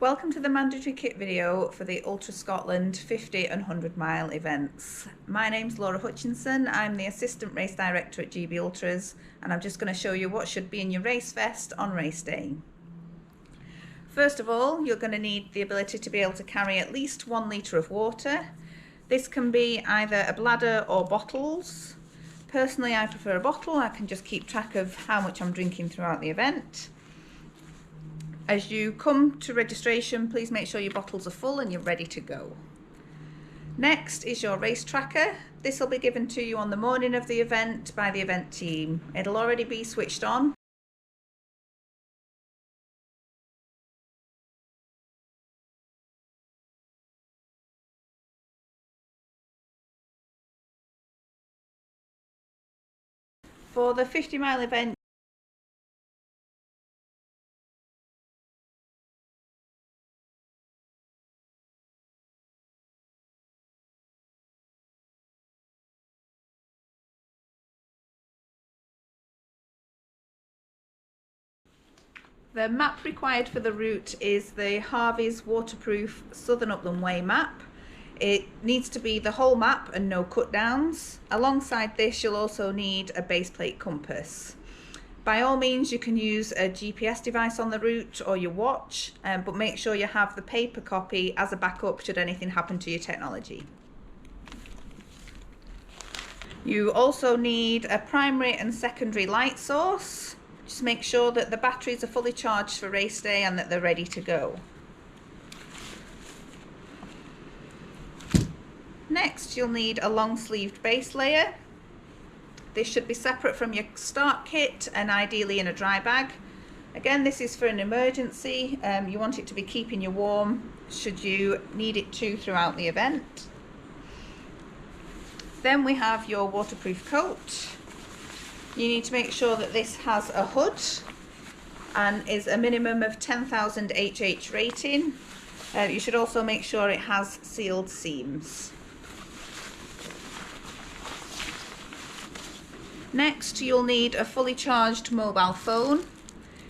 Welcome to the mandatory kit video for the Ultra Scotland 50 and 100 mile events. My name's Laura Hutchinson, I'm the Assistant Race Director at GB Ultras, and I'm just going to show you what should be in your race vest on race day. First of all, you're going to need the ability to be able to carry at least 1 litre of water. This can be either a bladder or bottles. Personally, I prefer a bottle. I can just keep track of how much I'm drinking throughout the event. As you come to registration, please make sure your bottles are full and you're ready to go. Next is your race tracker. This will be given to you on the morning of the event by the event team. It'll already be switched on. For the 50 mile event, the map required for the route is the Harvey's waterproof Southern Upland Way map. It needs to be the whole map and no cut downs. Alongside this, you'll also need a base plate compass. By all means, you can use a GPS device on the route or your watch, but make sure you have the paper copy as a backup should anything happen to your technology. You also need a primary and secondary light source. Just make sure that the batteries are fully charged for race day and that they're ready to go. Next, you'll need a long-sleeved base layer. This should be separate from your start kit and ideally in a dry bag. Again, this is for an emergency. You want it to be keeping you warm should you need it to throughout the event. Then we have your waterproof coat. You need to make sure that this has a hood and is a minimum of 10,000 HH rating. You should also make sure it has sealed seams. Next, you'll need a fully charged mobile phone.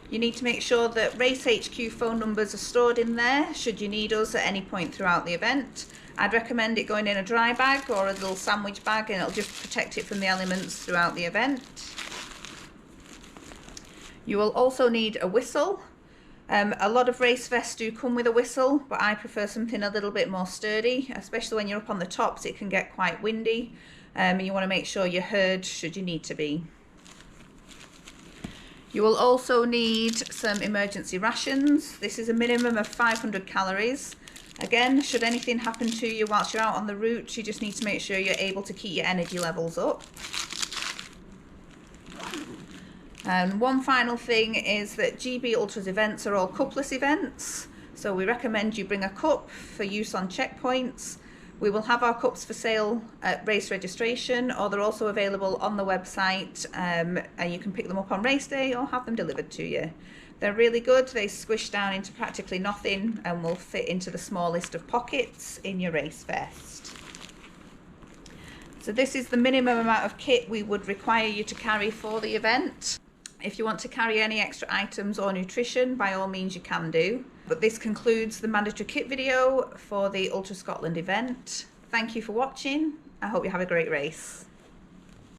You need to make sure that Race HQ phone numbers are stored in there should you need us at any point throughout the event. I'd recommend it going in a dry bag or a little sandwich bag, and it'll just protect it from the elements throughout the event. You will also need a whistle. A lot of race vests do come with a whistle, but I prefer something a little bit more sturdy, especially when you're up on the tops. It can get quite windy, and you want to make sure you're heard should you need to be. You will also need some emergency rations. This is a minimum of 500 calories. Again, should anything happen to you whilst you're out on the route, you just need to make sure you're able to keep your energy levels up. And one final thing is that GB Ultras events are all cupless events, so we recommend you bring a cup for use on checkpoints. We will have our cups for sale at race registration, or they're also available on the website, and you can pick them up on race day or have them delivered to you. They're really good. They squish down into practically nothing and will fit into the smallest of pockets in your race vest. So this is the minimum amount of kit we would require you to carry for the event. If you want to carry any extra items or nutrition, by all means you can do. But this concludes the mandatory kit video for the Ultra Scotland event. Thank you for watching. I hope you have a great race.